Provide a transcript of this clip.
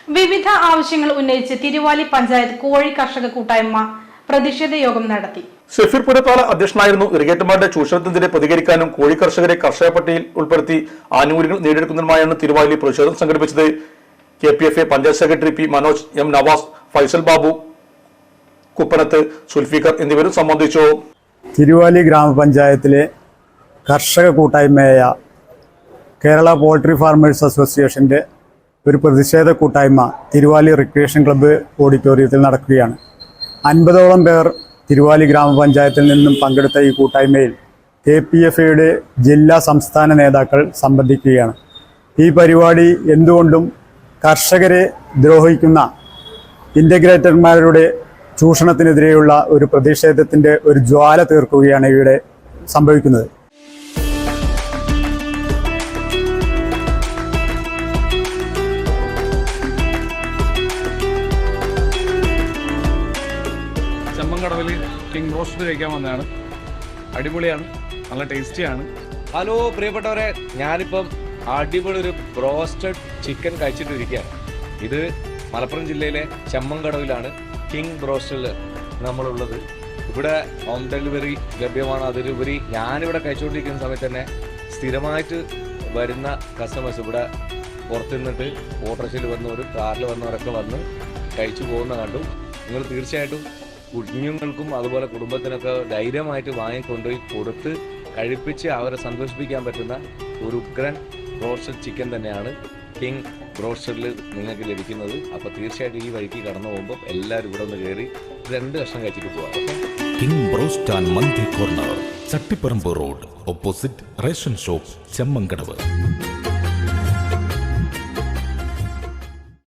വിവിധ ആവശ്യങ്ങൾ ഉന്നയിച്ച് തിരുവാലി പഞ്ചായത്ത് കോഴി കർഷക കൂട്ടായ്മ പ്രതിഷേധ യോഗം നടത്തി. ഷെഫീർ പുരത്താല അധ്യക്ഷനായിരുന്നു. ഇറിഗേറ്റർമാരുടെ ചൂഷണത്തിനെതിരെ പ്രതികരിക്കാനും കോഴി കർഷകരെ കർഷക പട്ടികയിൽ ഉൾപ്പെടുത്തി ആനുകൂല്യങ്ങൾ നേടിയെടുക്കുന്നതിനുമായാണ് തിരുവാലിയിൽ പ്രതിഷേധം സംഘടിപ്പിച്ചത്. KPFA panchayat secretary P. Manoj, M. Navas, Faisal Babu, Kuppanath, Sulfikar എന്നിവരും സംബന്ധിച്ചു. തിരുവാലി ഗ്രാമപഞ്ചായത്തിലെ കർഷക കൂട്ടായ്മയായ കേരള പോൾട്രി ഫാർമേഴ്സ് അസോസിയേഷൻ്റെ ഒരു പ്രതിഷേധ കൂട്ടായ്മ തിരുവാലി റിക്രിയേഷൻ ക്ലബ്ബ് ഓഡിറ്റോറിയത്തിൽ നടക്കുകയാണ്. 50ഓളം പേർ തിരുവാലി ഗ്രാമപഞ്ചായത്തിൽ നിന്നും പങ്കെടുത്ത ഈ കൂട്ടായ്മയിൽ KPFAയുടെ ജില്ലാ സംസ്ഥാന നേതാക്കൾ സംബന്ധിക്കുകയാണ്. ഈ പരിപാടി എന്തുകൊണ്ടും കർഷകരെ ദ്രോഹിക്കുന്ന ഇൻ്റഗ്രേറ്റർമാരുടെ ചൂഷണത്തിനെതിരെയുള്ള ഒരു പ്രതിഷേധത്തിൻ്റെ ഒരു ജ്വാല തീർക്കുകയാണ് ഇവിടെ സംഭവിക്കുന്നത്. ചെമ്മങ്കടവിൽ കിങ് ബ്രോസ്റ്റഡ് കഴിക്കാൻ വന്നതാണ്. അടിപൊളിയാണ്, നല്ല ടേസ്റ്റിയാണ്. ഹലോ പ്രിയപ്പെട്ടവരെ, ഞാനിപ്പം അടിപൊളി ഒരു ബ്രോസ്റ്റഡ് ചിക്കൻ കഴിച്ചിട്ടിരിക്കുകയാണ്. ഇത് മലപ്പുറം ജില്ലയിലെ ചെമ്മങ്കടവിലാണ് കിങ് ബ്രോസ്റ്റഡിൽ നമ്മളുള്ളത്. ഇവിടെ ഹോം ഡെലിവറി ലഭ്യമാണ്. അതിലുപരി ഞാനിവിടെ കഴിച്ചുകൊണ്ടിരിക്കുന്ന സമയത്ത് തന്നെ സ്ഥിരമായിട്ട് വരുന്ന കസ്റ്റമേഴ്സ് ഇവിടെ പുറത്തു നിന്നിട്ട് ഓട്ടോറിക്ഷയിൽ വന്നവരും കാറിൽ വന്നവരൊക്കെ വന്ന് കഴിച്ചു പോകുന്ന കണ്ടു. നിങ്ങൾ തീർച്ചയായിട്ടും കുഞ്ഞുങ്ങൾക്കും അതുപോലെ കുടുംബത്തിനൊക്കെ ധൈര്യമായിട്ട് വാങ്ങിക്കൊണ്ടുപോയി കൊടുത്ത് കഴിപ്പിച്ച് അവരെ സന്തോഷിപ്പിക്കാൻ പറ്റുന്ന ഒരു ഉഗ്രൻ ബ്രോസ്റ്റഡ് ചിക്കൻ തന്നെയാണ് കിങ് ബ്രോസ്റ്റഡിൽ നിങ്ങൾക്ക് ലഭിക്കുന്നത്. അപ്പോൾ തീർച്ചയായിട്ടും ഈ വഴിക്ക് കടന്നു പോകുമ്പോൾ എല്ലാവരും ഇവിടെ ഒന്ന് കയറി 2 കഷ്ണം കഴിച്ചിട്ട് പോകാം. King broast and mandi corner, Chattiparamba road, opposite ration shop, Chemmankadavu.